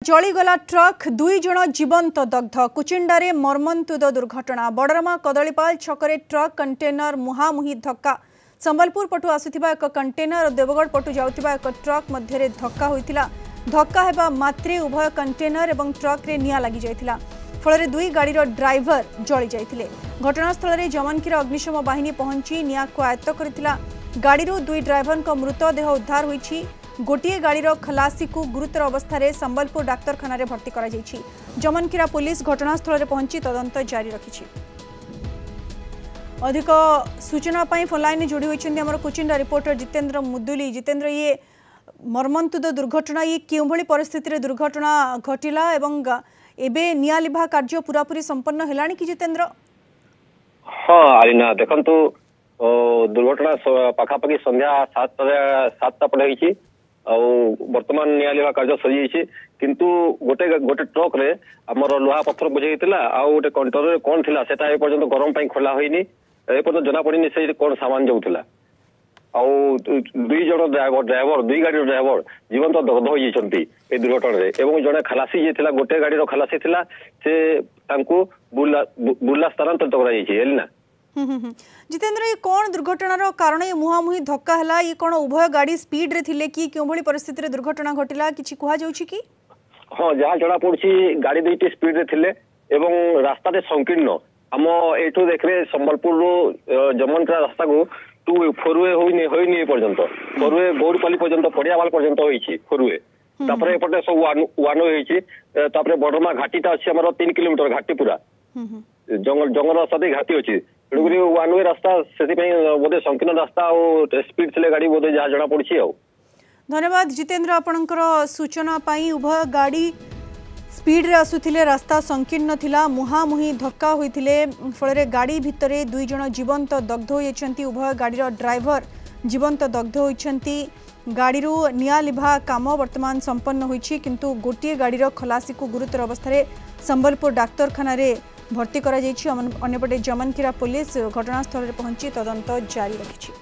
जलीगला truck दुई जन जीवंत दग्ध कुचिंडारे मर्मन्तुद दुर्घटना बड़रमा कदलीपाल छकरे ट्रक कंटेनर मुहामुही धक्का संबलपुर पटु आसुथिबा एक कंटेनर और देवगढ़ पटु जाउथिबा एक ट्रक मध्य धक्का होइतिला। धक्का हेबा मात्रे उभय कंटेनर और ट्रक रे निया लागि जाइतिला। फल दुई गाड़ीर ड्राइवर जली जाइतिले। घटनास्थल में जमनकीर अग्निशम बाहिनी पहुंची निया को आयत्त करथिला। गाड़ीरू दुई ड्राइवर मृतदेह उद्धार होइछि। गोटे गाड़ीर खलासी को गुरुतर अवस्था संबलपुर डाक्तरखाना भर्ती करा जाइछि। जमनकीरा पुलिस घटनास्थल में पहुंची तदंत जारी रखिछि। अधिक सूचना फोनलाइन में जोड़ी होइछन्ति हमर कुचिंडा रिपोर्टर जितेंद्र मुदुली। जितेंद्र, ये मर्मन्तुद दुर्घटना ये केउभली परिस्थिति रे दुर्घटना घटिला एवं एबे निया लिभा कार्य पूरापूरी संपन्न हेलानी कि जितेंद्र? हाँ आलिना देखंतु दुर्घटना पाखापाखि संध्या 7टा पड़े होइछि। वर्तमान निया लिभा कार्य सरी किंतु गोटे गोटे ट्रक रे हमर लोहा पत्थर बुझे हितला आ गोटे कंटेनर रे कोन थिला सेटा ए पर्यंत गरम पई खोला होइनी। ए पर्यंत जना पड़िनी से कोन सामान जाउथला। दुई जन ड्राइवर दुई गाड़ी ड्राइवर जीवंत दग्ध हो जाइछन्ति ए दुर्घटना रे एवं जने खलासी जे थिला गोटे गाड़ी रो खलासी थिला से तांको बुल्ला स्थानांतरित करा जाइछि एलिना। जितेंद्र, ये कौन दुर्घटनार कारण ये मुहामुही धक्का है? ये कौन उभय गाड़ी स्पीड रे थिले कि क्यों भली परिस्थिति रे दुर्घटना घटिला किछि कुहा जाउछि कि? हाँ जहाँ जना पड़छि गाड़ी दुईटी स्पीड रे थिले एवं रास्ता रे संकीर्ण हम एठू देखरे संबलपुर रो जमनकरा रास्ता को 4 वे होइनी पर्यंत 4 वे गौरपाली पर्यंत पड़ियावाल पर्यंत होइछि 4 वे तापरे एपटे सब 1 वे होइछि। तापरे बडरमा घाटीटा अछि हमर 3 किलोमीटर घाटी पूरा जंगल रास्ता दे घाटी अछि। तेणुकरी 1 वे रास्ता से बोधे संकीर्ण रास्ता और स्पीड थे गाड़ी बोधे जहाँ जना पड़ी। धन्यवाद जितेंद्र आपणकर सूचना पाई। उभय गाड़ी स्पीड रे आसुथिले, रास्ता संकीर्ण थिला, मुहामुही धक्का होइथिले। फल गाड़ी भितरे दुई जन जीवंत दग्ध होइछन्ति। उभय गाड़ीर ड्राइवर जीवंत दग्ध होइछन्ति। गाड़ीरू निया लिभा काम वर्तमान संपन्न होइछि किंतु गोटे गाड़ीर खलासी को गुरुतर अवस्था संबलपुर डाक्तरखाना भर्ती करा जाइछि। अन्यपटे जमनकीरा पुलिस घटनास्थल में पहुंची तदंत जारी रखिछि।